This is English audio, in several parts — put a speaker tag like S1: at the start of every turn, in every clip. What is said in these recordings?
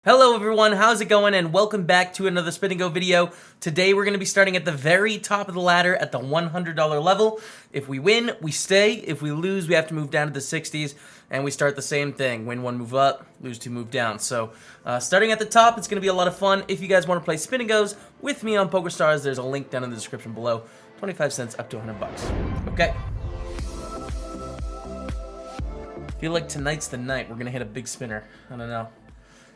S1: Hello everyone, how's it going? And welcome back to another Spin&Go video. Today we're going to be starting at the very top of the ladder at the $100 level. If we win, we stay. If we lose, we have to move down to the 60s. And we start the same thing. Win one, move up. Lose two, move down. So starting at the top, it's going to be a lot of fun. If you guys want to play Spin&Gos with me on PokerStars, there's a link down in the description below. 25 cents up to 100 bucks. Okay. Feel like tonight's the night we're going to hit a big spinner. I don't know.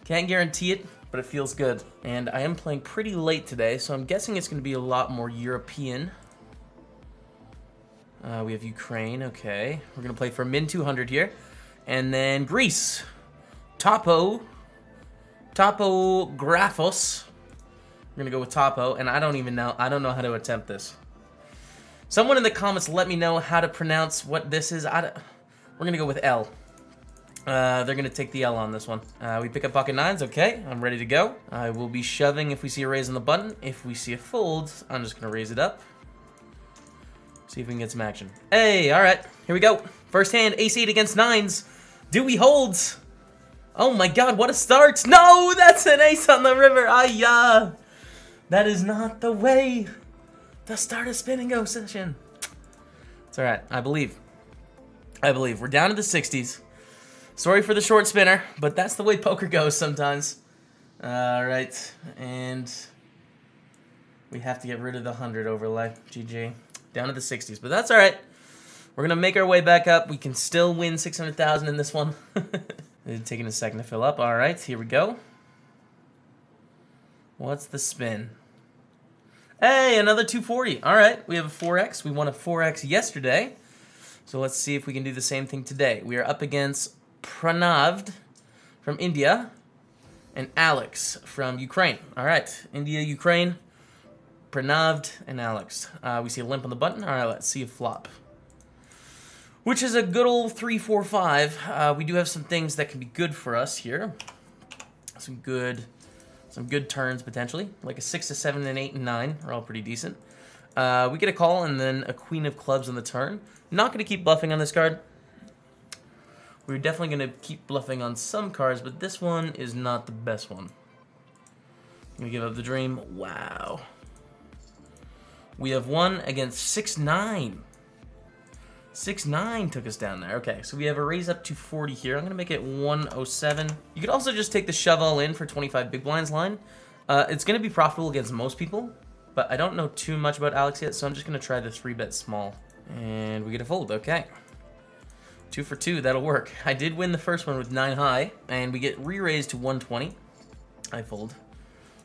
S1: Can't guarantee it, but it feels good. And I am playing pretty late today, so I'm guessing it's going to be a lot more European. We have Ukraine, okay. We're going to play for min 200 here. And then Greece. Topo Graphos. We're going to go with Topo, and I don't even know. I don't know how to attempt this. Someone in the comments let me know how to pronounce what this is. We're going to go with L. They're going to take the L on this one. We pick up pocket nines. Okay, I'm ready to go. I will be shoving if we see a raise on the button. If we see a fold, I'm just going to raise it up. See if we can get some action. Hey, all right, here we go. First hand, ace-8 against nines. Do we hold? Oh my god, what a start. No, that's an ace on the river. Ayah. That is not the way to start a Spin&Go session. It's all right, I believe. We're down to the 60s. Sorry for the short spinner, but that's the way poker goes sometimes. Alright, and we have to get rid of the 100 overlay. GG. Down to the 60s, but that's alright. We're going to make our way back up. We can still win 600,000 in this one. It's taking a second to fill up. Alright, here we go. What's the spin? Hey, another 240. Alright, we have a 4x. We won a 4x yesterday. So let's see if we can do the same thing today. We are up against Pranav from India and Alex from Ukraine. All right, India, Ukraine, Pranav and Alex. We see a limp on the button. All right, let's see a flop, which is a good old 3-4-5. We do have some things that can be good for us here. Some good turns potentially, like a 6, a 7, an 8, and 9 are all pretty decent. We get a call and then a queen of clubs on the turn. Not going to keep bluffing on this card. We're definitely going to keep bluffing on some cards, but this one is not the best one. I'm going to give up the dream. Wow. We have one against 6-9. 6-9 took us down there. Okay, so we have a raise up to 40 here. I'm going to make it 107. You could also just take the shove all in for 25 big blinds line. It's going to be profitable against most people, but I don't know too much about Alex yet, so I'm just going to try the 3-bet small. And we get a fold. Okay. 2 for 2, that'll work. I did win the first one with 9 high, and we get re-raised to 120. I fold.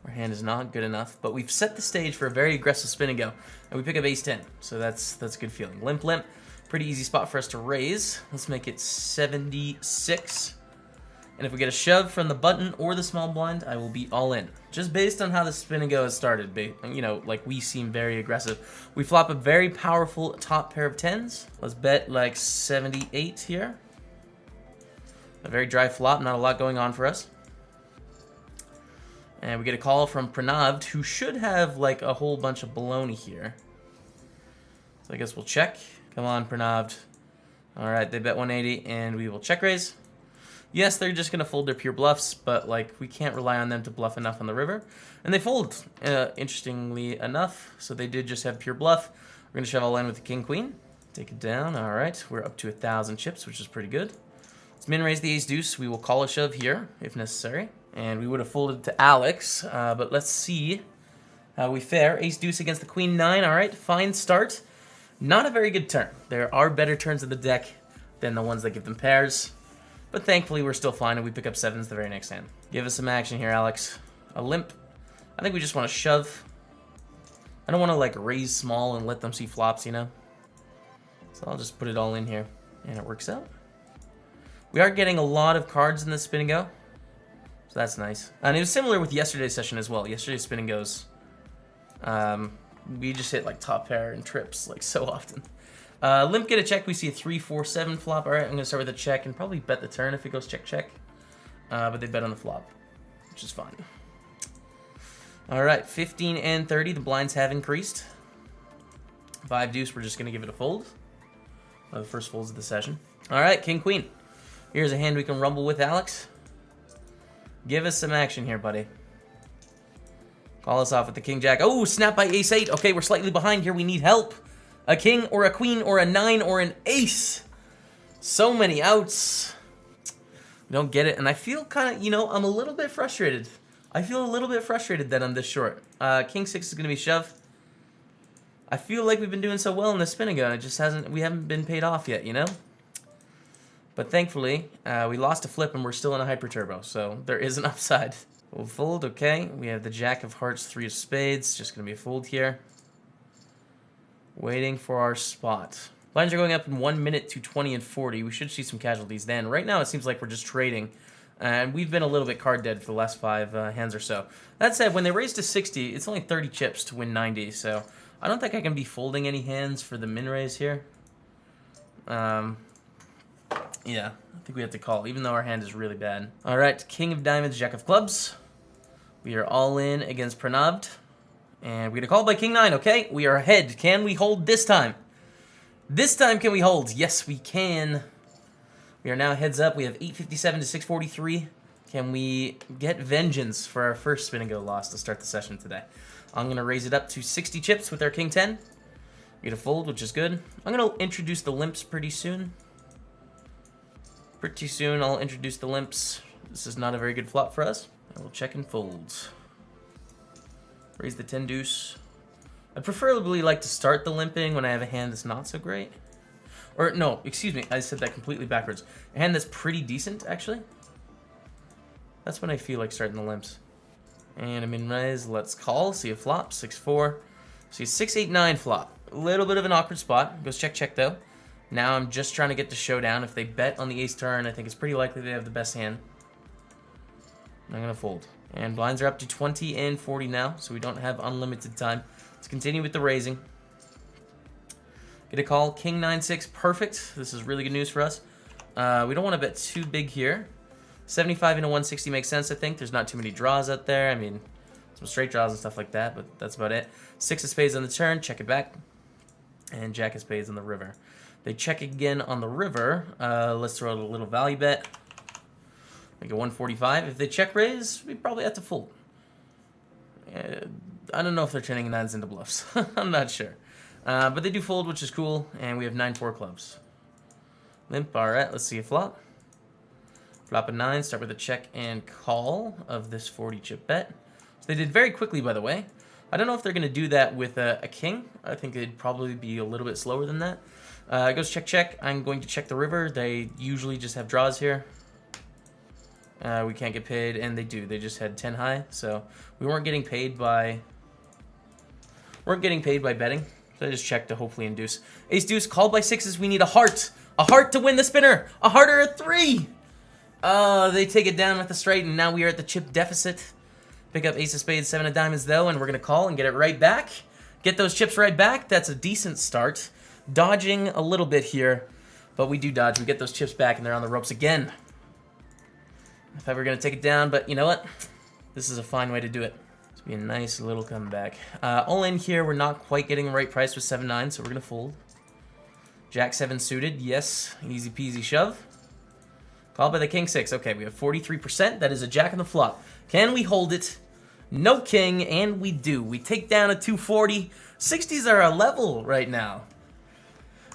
S1: Our hand is not good enough, but we've set the stage for a very aggressive Spin&Go, and we pick up ace-10, so that's a good feeling. Limp, limp, pretty easy spot for us to raise. Let's make it 76. And if we get a shove from the button or the small blind, I will be all in. Just based on how the Spin&Go has started, you know, like we seem very aggressive. We flop a very powerful top pair of 10s. Let's bet like 78 here. A very dry flop, not a lot going on for us. And we get a call from Pranav, who should have like a whole bunch of baloney here. So I guess we'll check. Come on, Pranav. All right, they bet 180, and we will check raise. Yes, they're just going to fold their pure bluffs, but like we can't rely on them to bluff enough on the river. And they fold, interestingly enough. So they did just have pure bluff. We're going to shove all in with the king-queen. Take it down. All right, we're up to 1,000 chips, which is pretty good. Let's min-raise the ace-deuce. We will call a shove here, if necessary. And we would have folded to Alex, but let's see how we fare. Ace-deuce against the queen-9. All right, fine start. Not a very good turn. There are better turns in the deck than the ones that give them pairs. But thankfully, we're still fine, and we pick up 7s the very next hand. Give us some action here, Alex. A limp. I think we just want to shove. I don't want to, like, raise small and let them see flops, you know? So I'll just put it all in here, and it works out. We are getting a lot of cards in this Spin&Go, so that's nice. And it was similar with yesterday's session as well. Yesterday's Spin&Gos, we just hit, like, top pair and trips, like, so often. Limp get a check. We see a 3-4-7 flop. All right, I'm going to start with a check and probably bet the turn if it goes check, check. But they bet on the flop, which is fine. All right, 15 and 30. The blinds have increased. 5 deuce, we're just going to give it a fold. One of the first folds of the session. All right, king, queen. Here's a hand we can rumble with, Alex. Give us some action here, buddy. Call us off with the king jack. Oh, snap by ace 8. Okay, we're slightly behind here. We need help. A king or a queen or a 9 or an ace. So many outs. We don't get it. And I feel kind of, you know, I'm a little bit frustrated. I feel a little bit frustrated that I'm this short. King 6 is going to be shove. I feel like we've been doing so well in the Spin&Go, and it just hasn't, we haven't been paid off yet, you know? But thankfully, we lost a flip and we're still in a hyper turbo, so there is an upside. We'll fold, okay. We have the jack of hearts, 3 of spades, just going to be a fold here. Waiting for our spot. Blinds are going up in 1 minute to 20 and 40. We should see some casualties then. Right now, it seems like we're just trading. And we've been a little bit card dead for the last 5 hands or so. That said, when they raise to 60, it's only 30 chips to win 90. So I don't think I can be folding any hands for the min raise here. Yeah, I think we have to call, even though our hand is really bad. All right, king of diamonds, jack of clubs. We are all in against Pranav. And we're going to call by king 9, okay? We are ahead. Can we hold this time? This time can we hold? Yes, we can. We are now heads up. We have 857 to 643. Can we get vengeance for our first Spin&Go loss to start the session today? I'm going to raise it up to 60 chips with our king 10. We get a fold, which is good. I'm going to introduce the limps pretty soon. Pretty soon I'll introduce the limps. This is not a very good flop for us. I will check and fold. Raise the 10 deuce. I'd preferably like to start the limping when I have a hand that's not so great. Or, no, excuse me, I said that completely backwards. A hand that's pretty decent, actually. That's when I feel like starting the limps. And a min raise, let's call, see a flop, 6-4. See a 6-8-9 flop. A little bit of an awkward spot. Goes check, check, though. Now I'm just trying to get the showdown. If they bet on the ace turn, I think it's pretty likely they have the best hand. I'm going to fold. And blinds are up to 20 and 40 now, so we don't have unlimited time. Let's continue with the raising. Get a call, king 9-6, perfect. This is really good news for us. We don't want to bet too big here. 75 into 160 makes sense, I think. There's not too many draws out there. I mean, some straight draws and stuff like that, but that's about it. 6 of spades on the turn, check it back. And jack of spades on the river. They check again on the river. Let's throw out a little value bet. Make it 145. If they check raise, we probably have to fold. I don't know if they're turning 9s into bluffs. I'm not sure. But they do fold, which is cool, and we have 9-4 clubs. Limp, alright, let's see a flop. Flop a 9, start with a check and call of this 40 chip bet. So they did very quickly, by the way. I don't know if they're going to do that with a king. I think it'd probably be a little bit slower than that. It goes check, check. I'm going to check the river. They usually just have draws here. We can't get paid, and they do. They just had 10 high, so we weren't getting paid by betting. So I just checked to hopefully induce. Ace deuce, called by 6s. We need a heart. A heart to win the spinner. A heart or a 3. They take it down with the straight, and now we are at the chip deficit. Pick up ace of spades, 7 of diamonds, though, and we're going to call and get it right back. Get those chips right back. That's a decent start. Dodging a little bit here, but we do dodge. We get those chips back, and they're on the ropes again. If I were going to take it down, but you know what? This is a fine way to do it. It's be a nice little comeback. All in here, we're not quite getting the right price with 7-9, so we're going to fold. Jack 7 suited, yes. Easy peasy shove. Called by the king 6. Okay, we have 43%. That is a jack on the flop. Can we hold it? No king, and we do. We take down a 240. 60s are a level right now.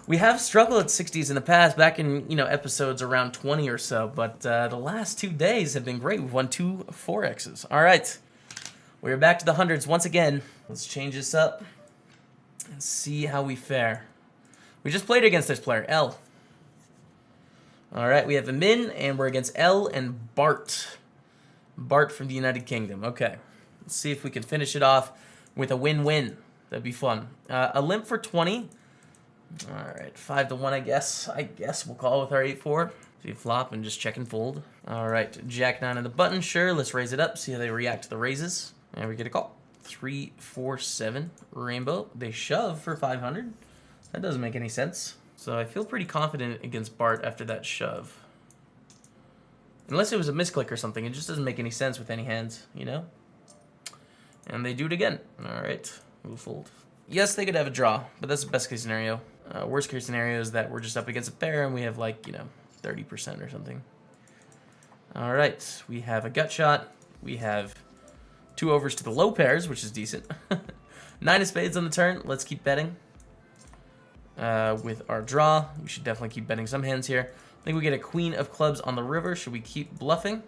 S1: We have struggled at 60s in the past, back in, you know, episodes around 20 or so, but the last 2 days have been great. We've won 2 4Xs. All right, we're back to the hundreds once again. Let's change this up and see how we fare. We just played against this player, L. All right, we have a min, and we're against L and Bart. Bart from the United Kingdom. Okay, let's see if we can finish it off with a win-win. That'd be fun. A limp for 20. All right, 5-1, I guess. We'll call with our 8-4. See a flop and just check and fold. All right, jack 9 on the button. Sure, let's raise it up. See how they react to the raises. And we get a call. 3, 4, 7. Rainbow. They shove for 500. That doesn't make any sense. So I feel pretty confident against Bart after that shove. Unless it was a misclick or something. It just doesn't make any sense with any hands, you know? And they do it again. All right, we'll fold. Yes, they could have a draw, but that's the best case scenario. Worst case scenario is that we're just up against a pair and we have like, you know, 30% or something. All right, we have a gut shot. We have 2 overs to the low pairs, which is decent. 9 of spades on the turn. Let's keep betting. With our draw, we should definitely keep betting some hands here. I think we get a queen of clubs on the river. Should we keep bluffing?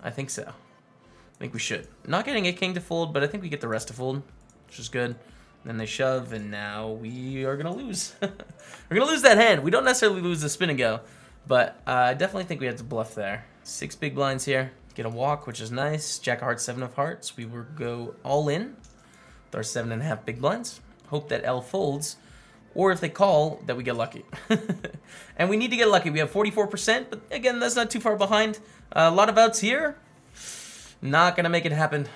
S1: I think so. I think we should. Not getting a king to fold, but I think we get the rest to fold, which is good. Then they shove, and now we are going to lose. We're going to lose that hand. We don't necessarily lose the spin and go, but I definitely think we have to bluff there. 6 big blinds here. Get a walk, which is nice. Jack of hearts, 7 of hearts. We will go all in with our 7.5 big blinds. Hope that L folds, or if they call, that we get lucky. And we need to get lucky. We have 44%, but again, that's not too far behind. A lot of outs here. Not going to make it happen.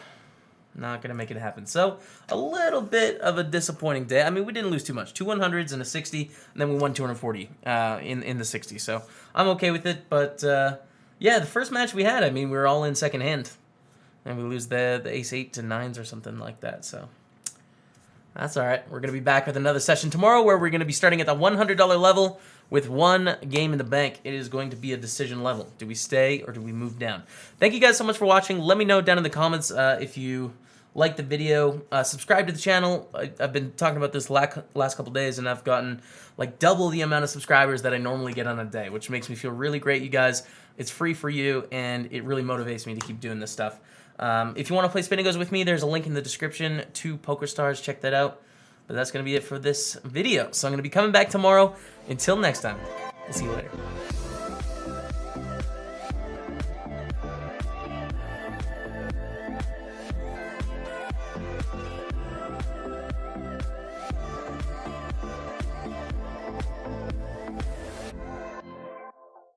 S1: Not going to make it happen. So, a little bit of a disappointing day. I mean, we didn't lose too much. 2 100s and a 60, and then we won 240 in the 60. So, I'm okay with it. But, yeah, the first match we had, I mean, we were all in second hand. And we lose the ace-8 to 9s or something like that. So, that's all right. We're going to be back with another session tomorrow where we're going to be starting at the $100 level with 1 game in the bank. It is going to be a decision level. Do we stay or do we move down? Thank you guys so much for watching. Let me know down in the comments if you like the video. Subscribe to the channel. I've been talking about this last couple days, and I've gotten like double the amount of subscribers that I normally get on a day, which makes me feel really great, you guys. It's free for you, and it really motivates me to keep doing this stuff. If you want to play Spin&Gos with me, there's a link in the description to PokerStars. Check that out. But that's going to be it for this video. So I'm going to be coming back tomorrow. Until next time, we'll see you later.